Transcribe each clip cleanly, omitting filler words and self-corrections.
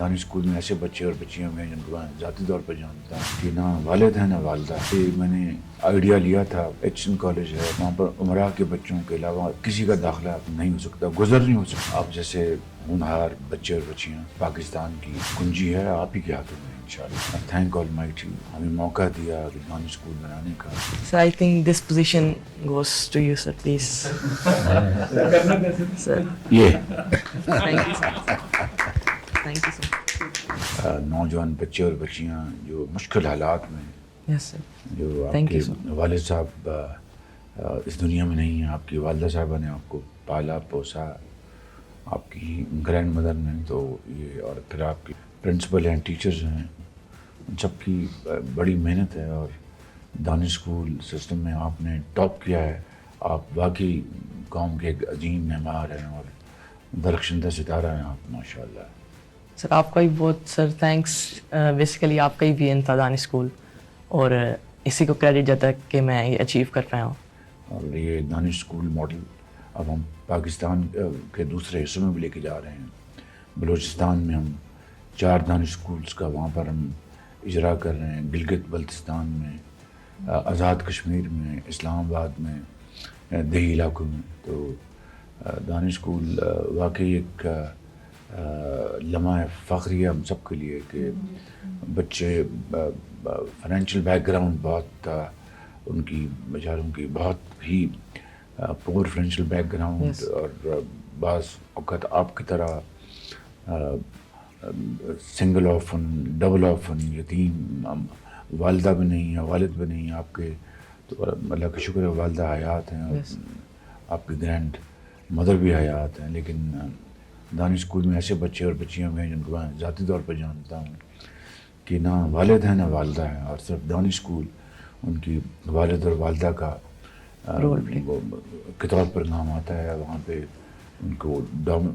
دانش school میں ایسے بچے اور بچیاں ہیں جن کو میں ذاتی طور پر جانتا ہوں کہ نہ والد ہیں نہ والدہ. میں نے آئیڈیا لیا تھا ایچ کالج ہے وہاں پر عمرہ کے بچوں کے علاوہ کسی کا داخلہ نہیں ہو سکتا, گزر نہیں ہو سکتا. آپ جیسے ہونہار بچے اور بچیاں پاکستان کی کنجی ہے آپ ہی کے ہاتھوں میں انشاءاللہ. تھینک آل مائٹی ہمیں موقع دیا کہ دانش اسکول بنانے کا. Sir, I think this position goes to you, sir, please. Sir, یہ thank you, sir. Thank you, sir. نوجوان بچے اور بچیاں جو مشکل حالات میں Yes, sir. جو آپ Thank کے you, sir. والد صاحب اس دنیا میں نہیں ہیں, آپ کی والدہ صاحبہ نے آپ کو پالا پوسا, آپ کی گرینڈ مدر نے, تو یہ اور پھر آپ کے پرنسپل ہیں, ٹیچرز ہیں, ان سب کی بڑی محنت ہے. اور دانش اسکول سسٹم میں آپ نے ٹاپ کیا ہے. آپ واقعی قوم کے ایک عظیم معمار ہیں اور درخشندہ ستارہ ہیں آپ ماشاء اللہ. سر آپ کا بھی بہت سر تھینکس. بیسیکلی آپ کا ہی وین تھا دانش اسکول, اور اسی کو کریڈٹ جاتا ہے کہ میں یہ اچیو کر پایا ہوں. اور یہ دانش اسکول ماڈل اب ہم پاکستان کے دوسرے حصوں میں بھی لے کے جا رہے ہیں. بلوچستان میں ہم 4 دانش اسکولز کا وہاں پر ہم اجرا کر رہے ہیں, گلگت بلتستان میں, آزاد کشمیر میں, اسلام آباد میں, دیہی علاقوں میں. تو دانش اسکول واقعی ایک لمحہ فخری ہے ہم سب کے لیے کہ بچے فائنینشیل بیک گراؤنڈ بہت ان کی بیچاروں کی بہت ہی پور فائنینشیل بیک گراؤنڈ, اور بعض اوقات آپ کی طرح سنگل آفن ڈبل آفن یتیم والدہ بھی نہیں ہے والد بھی نہیں ہے آپ کے. تو اللہ کا شکر ہے والدہ حیات ہیں اور آپ کی گرینڈ مدر بھی حیات ہیں. لیکن دانش اسکول میں ایسے بچے اور بچیاں ہیں جن کو میں ذاتی طور پر جانتا ہوں کہ نہ والد ہیں نہ والدہ ہیں, اور صرف دانش اسکول ان کی والد اور والدہ کا کتاب پر نام آتا ہے. وہاں پہ ان کو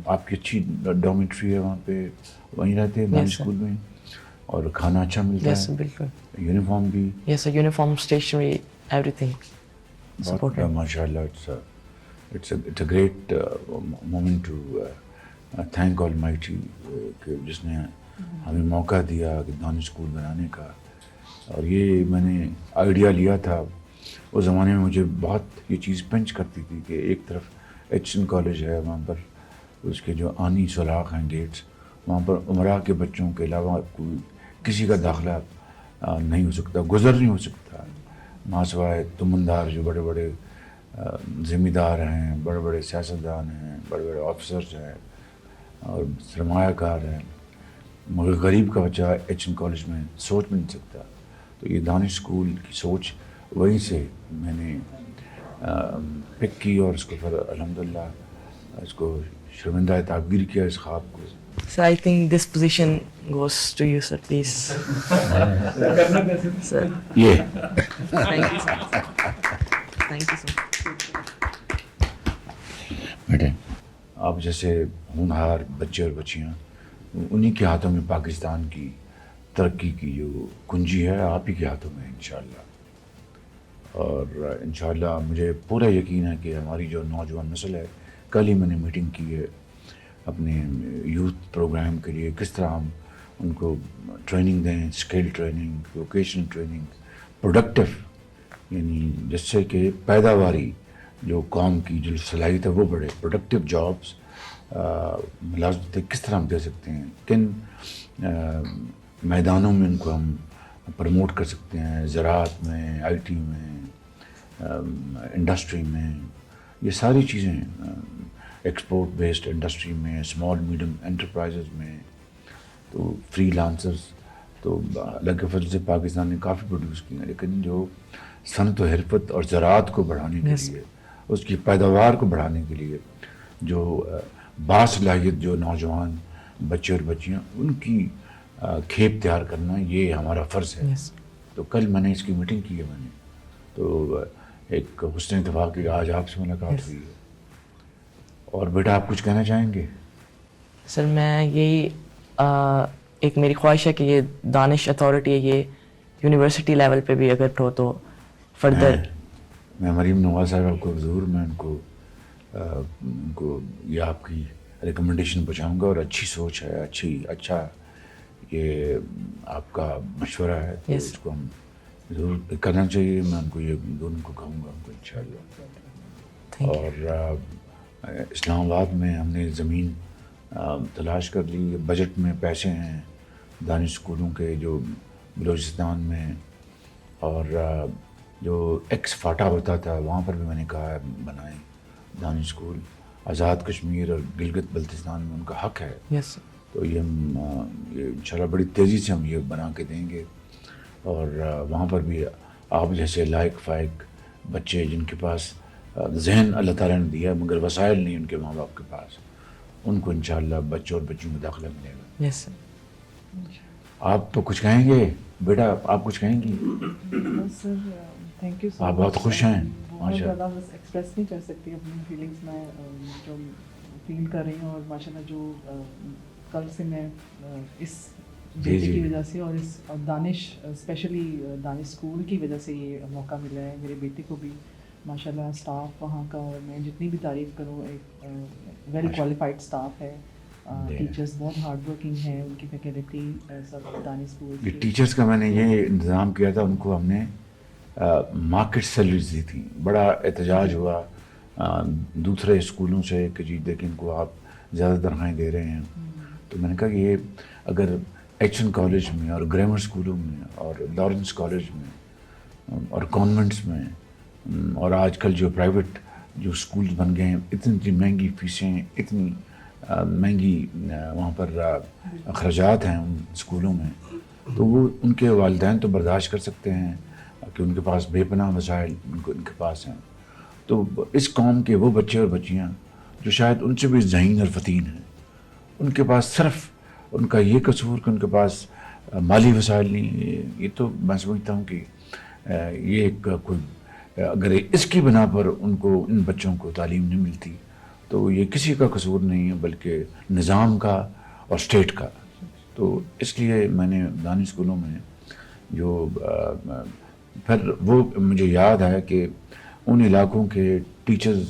آپ کی اچھی ڈومیٹری ہے, وہاں پہ وہیں رہتے ہیں دانش اسکول میں, اور کھانا اچھا ملتا یس سر, ہے, بالکل. یونیفارم بھی. Yes sir, uniform, stationery, everything supported. ماشاء اللہ. It's a great moment to thank Almighty کہ جس نے ہمیں موقع دیا کہ دانش اسکول بنانے کا. اور یہ میں نے آئیڈیا لیا تھا اس زمانے میں, مجھے بہت یہ چیز پنچ کرتی تھی کہ ایک طرف ایچ کالج ہے, وہاں پر اس کے جو آنی سوراخ ہیں گیٹس, وہاں پر عمرہ کے بچوں کے علاوہ کوئی کسی کا داخلہ نہیں ہو سکتا, گزر نہیں ہو سکتا, ماسوائے تمندار جو بڑے بڑے ذمہ دار ہیں, بڑے بڑے سیاستدان ہیں, بڑے بڑے آفیسرز ہیں اور سرمایہ کار ہیں, مگر غریب کا بچہ ایچ کالج میں سوچ بھی نہیں سکتا. تو یہ دانش اسکول کی سوچ وہیں سے میں نے پک کی, اور اس کو پھر الحمدللہ اس کو شرمندہ تعبیر کیا اس خواب کو. Sir, I think this position goes to you, sir, please. Sir, یہ thank you, sir. Thank you, sir. بیٹے آپ جیسے ہونہار بچے اور بچیاں, انہی کے ہاتھوں میں پاکستان کی ترقی کی جو کنجی ہے آپ ہی کے ہاتھوں میں انشاءاللہ. اور انشاءاللہ مجھے پورا یقین ہے کہ ہماری جو نوجوان نسل ہے, کل ہی میں نے میٹنگ کی ہے اپنے یوتھ پروگرام کے لیے, کس طرح ہم ان کو ٹریننگ دیں, skill training, vocational training, productive, یعنی جس سے کہ پیداواری جو قوم کی جو صلاحیت ہے وہ بڑھے, پروڈکٹیو جابس ملازمتیں کس طرح ہم دے سکتے ہیں, کن میدانوں میں ان کو ہم پروموٹ کر سکتے ہیں, زراعت میں, آئی ٹی میں, انڈسٹری میں, یہ ساری چیزیں, ایکسپورٹ بیسڈ انڈسٹری میں, اسمال میڈیم انٹرپرائزز میں, تو فری لانسرز. تو اللہ کے فضل سے پاکستان نے کافی پروڈیوس کیا ہے, لیکن جو صنعت و حرفت اور زراعت کو بڑھانے کے لیے, اس کی پیداوار کو بڑھانے کے لیے جو باصلاحیت جو نوجوان بچے اور بچیاں, ان کی کھیپ تیار کرنا یہ ہمارا فرض ہے. تو کل میں نے اس کی میٹنگ کی ہے میں نے, تو ایک حسن اتفاق کہ آج آپ سے ملاقات ہوئی ہے. اور بیٹا آپ کچھ کہنا چاہیں گے؟ سر میں یہی ایک میری خواہش ہے کہ یہ دانش اتھارٹی ہے, یہ یونیورسٹی لیول پہ بھی اگر ہو تو فردر. میں مریم نواز صاحب کو ضرور میں ان کو یہ آپ کی ریکمنڈیشن پہنچاؤں گا, اور اچھی سوچ ہے, اچھا یہ آپ کا مشورہ ہے تو Yes. اس کو ہم ضرور کرنا چاہیے. میں ان کو یہ دونوں کو کہوں گا ان کو انشاءاللہ. Thank you. اور اسلام آباد میں ہم نے زمین تلاش کر لی. بجٹ میں پیسے ہیں دانش اسکولوں کے جو بلوچستان میں, اور جو ایکس فاٹا ہوتا تھا وہاں پر بھی میں نے کہا ہے بنائیں دانش اسکول. آزاد کشمیر اور گلگت بلتستان میں ان کا حق ہے. Yes, sir. تو یہ ہم یہ انشاءاللہ بڑی تیزی سے ہم یہ بنا کے دیں گے. اور وہاں پر بھی آپ جیسے لائق فائق بچے جن کے پاس ذہن اللہ تعالیٰ نے دیا مگر وسائل نہیں ان کے ماں باپ کے پاس, ان کو انشاءاللہ بچوں اور بچیوں میں داخلہ ملے گا. Yes, sir. آپ تو کچھ کہیں گے بیٹا, آپ کچھ کہیں گی؟ سر تھینک یو سو آپ بہت خوش ہیں بہت ماشاء زیادہ اللہ. بس ایکسپریس نہیں کر سکتی اپنی فیلنگس میں جو فیل کر رہی ہوں. اور ماشاء اللہ جو کل سے میں اس بیٹے کی وجہ سے اور اس دانش اسپیشلی دانش اسکول کی وجہ سے یہ موقع ملا ہے میرے بیٹے کو بھی. ماشاء اللہ اسٹاف وہاں کا, اور میں جتنی بھی تعریف کروں ایک ویل کوالیفائڈ اسٹاف ہے. ٹیچرس بہت ہارڈ ورکنگ ہیں, ان کی فیکلٹی سب دانش اسکول. یہ ٹیچرس کا میں نے یہ انتظام کیا تھا, ان کو ہم نے مارکیٹ سیلریز دی تھی. بڑا احتجاج ہوا دوسرے اسکولوں سے کہ جی دیکھیں ان کو آپ زیادہ تنخواہیں دے رہے ہیں. تو میں نے کہا کہ یہ اگر ایچ این کالج میں اور گرامر اسکولوں میں اور لارنس کالج میں اور کانوینٹس میں اور آج کل جو پرائیویٹ جو اسکولز بن گئے ہیں, اتنی مہنگی فیسیں, اتنی مہنگی وہاں پر اخراجات ہیں ان اسکولوں میں, تو وہ ان کے والدین تو برداشت کر سکتے ہیں کہ ان کے پاس بے پناہ وسائل ان کے پاس ہیں. تو اس قوم کے وہ بچے اور بچیاں جو شاید ان سے بھی ذہین اور فتین ہیں, ان کے پاس صرف ان کا یہ قصور کہ ان کے پاس مالی وسائل نہیں. یہ تو میں سمجھتا ہوں کہ یہ ایک کوئی اگر اس کی بنا پر ان کو ان بچوں کو تعلیم نہیں ملتی تو یہ کسی کا قصور نہیں ہے بلکہ نظام کا اور اسٹیٹ کا. تو اس لیے میں نے دانش اسکولوں میں جو پھر وہ مجھے یاد ہے کہ ان علاقوں کے ٹیچرز,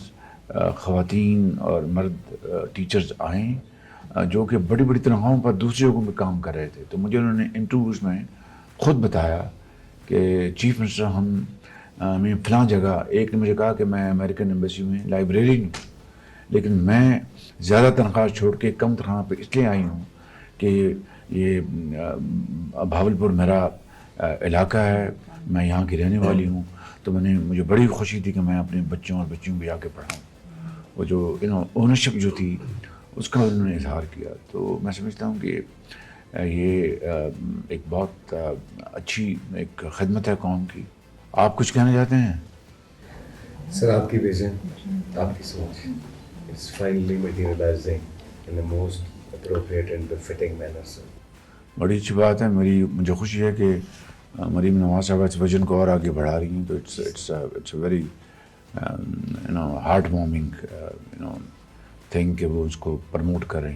خواتین اور مرد ٹیچرز آئیں جو کہ بڑی بڑی تنخواہوں پر دوسری جگہوں پہ کام کر رہے تھے. تو مجھے انہوں نے انٹرویوز میں خود بتایا کہ چیف منسٹر ہمیں فلاں جگہ, ایک نے مجھے کہا کہ میں امریکن ایمبیسی میں لائبریری ہوں لیکن میں زیادہ تنخواہ چھوڑ کے کم تنخواہ پہ اس لیے آئی ہوں کہ یہ بھاولپور میرا علاقہ ہے, میں یہاں کی رہنے والی ہوں. تو مجھے بڑی خوشی تھی کہ میں اپنے بچوں اور بچیوں کو جا کے پڑھاؤں. وہ جو اونرشپ جو تھی اس کا انہوں نے اظہار کیا. تو میں سمجھتا ہوں کہ یہ ایک بہت اچھی ایک خدمت ہے قوم کی. آپ کچھ کہنا چاہتے ہیں؟ سر آپ کی ویژن, آپ کی سوچ is finally materializing in the most appropriate and befitting manner, sir. بڑی اچھی بات ہے. مجھے خوشی ہے کہ مریم نواز صاحبہ اس ویژن کو اور آگے بڑھا رہی ہیں. تو it's a very heart warming thing کہ وہ اس کو پروموٹ کر رہی ہیں.